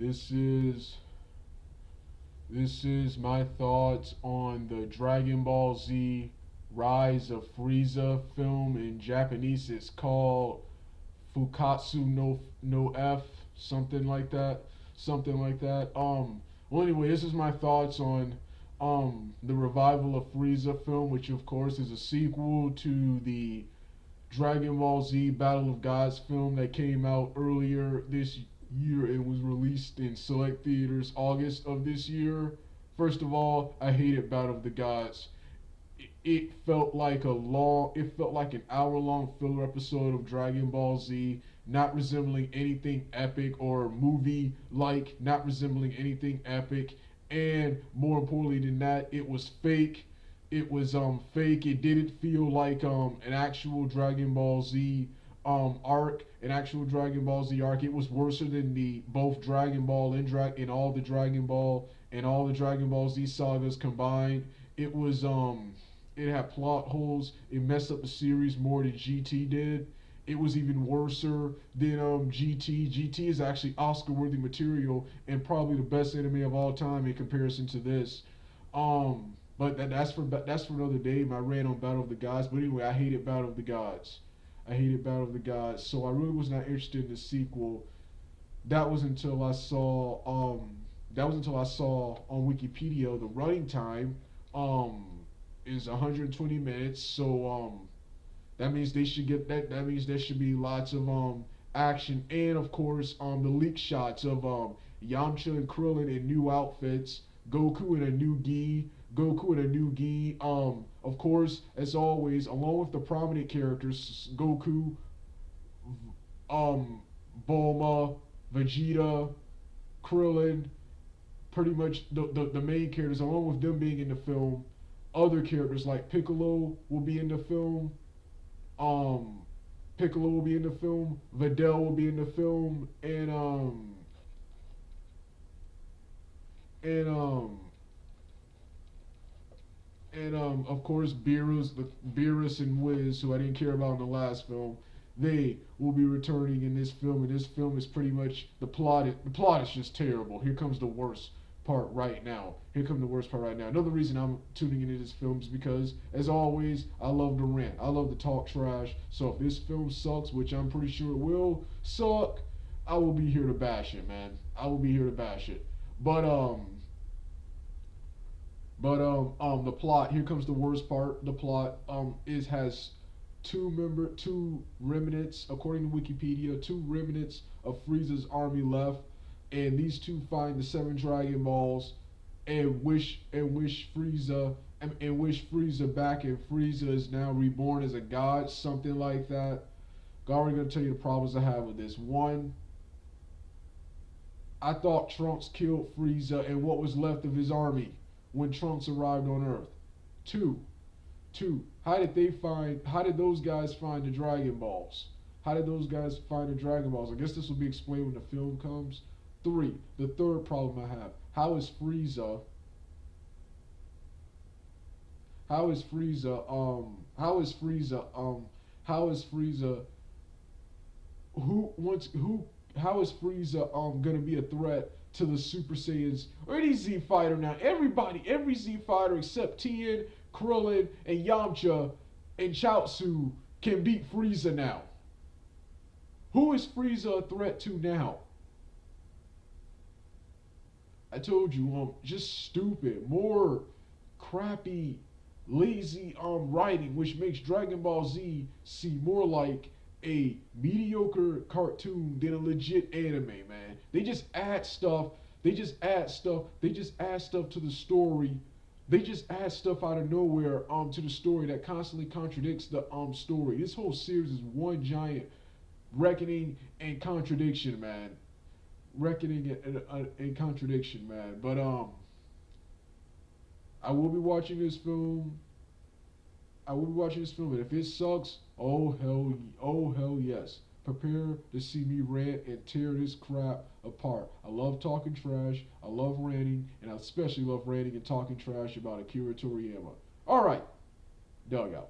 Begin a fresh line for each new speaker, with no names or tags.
This is this is my thoughts on the Dragon Ball Z Rise of Frieza film. In Japanese it's called Fukatsu no F, something like that. Something like that. Well anyway, this is my thoughts on the revival of Frieza film, which of course is a sequel to the Dragon Ball Z Battle of Gods film that came out earlier this year and was released in select theaters August of this year. First of all, I hated Battle of the Gods. It felt like it felt like an hour-long filler episode of Dragon Ball Z, not resembling anything epic or movie like, not resembling anything epic, and more importantly than that, it was fake. It was fake. It didn't feel like an actual Dragon Ball Z arc, an actual Dragon Ball Z arc. It was worse than the both Dragon Ball and all the Dragon Ball and all the Dragon Ball Z sagas combined. It was it had plot holes. It messed up the series more than GT did. It was even worser than GT. GT is actually Oscar-worthy material and probably the best anime of all time in comparison to this. But that's for another day. My rant on Battle of the Gods. But anyway, I hated Battle of the Gods. I hated Battle of the Gods. So I really was not interested in the sequel. That was until I saw on Wikipedia the running time is 120 minutes. So that means they should get that. That means there should be lots of action and of course the leak shots of Yamcha and Krillin in new outfits, Goku in a new gi, of course, as always, along with the prominent characters, Goku, Bulma, Vegeta, Krillin, pretty much the main characters, along with them being in the film. Other characters like Piccolo will be in the film. Um, Piccolo will be in the film. Videl will be in the film, and of course Beerus and Wiz, who I didn't care about in the last film, they will be returning in this film. And this film is pretty much the plot is just terrible. Here comes the worst part right now. Here comes the worst part right now. Another reason I'm tuning into this film is because, as always, I love to rant. I love to talk trash. So if this film sucks, which I'm pretty sure it will suck, I will be here to bash it, man. I will be here to bash it. But the plot. Here comes the worst part. The plot is has two remnants, according to Wikipedia, two remnants of Frieza's army left, and these two find the seven Dragon Balls and wish Frieza back, and Frieza is now reborn as a god, something like that. I'm already gonna tell you the problems I have with this. One, I thought Trunks killed Frieza and what was left of his army when Trunks arrived on Earth. Two, how did those guys find the Dragon Balls? How did those guys find the Dragon Balls? I guess this will be explained when the film comes. Three, the third problem I have. How is Frieza how is Frieza how is Frieza how is Frieza who wants who how is Frieza gonna be a threat to the Super Saiyans or any Z fighter now? Every Z fighter except Tien, Krillin, and Yamcha and Chaozu can beat Frieza now. Who is Frieza a threat to now? I told you, just stupid, more crappy, lazy writing, which makes Dragon Ball Z seem more like a mediocre cartoon than a legit anime, man. They just add stuff. They just add stuff. They just add stuff to the story. They just add stuff out of nowhere to the story that constantly contradicts the story. This whole series is one giant reckoning and contradiction, man. Reckoning and contradiction, man. But I will be watching this film. I will be watching this film, and if it sucks, oh hell yes. Prepare to see me rant and tear this crap apart. I love talking trash. I love ranting, and I especially love ranting and talking trash about Akira Toriyama. All right, dug out.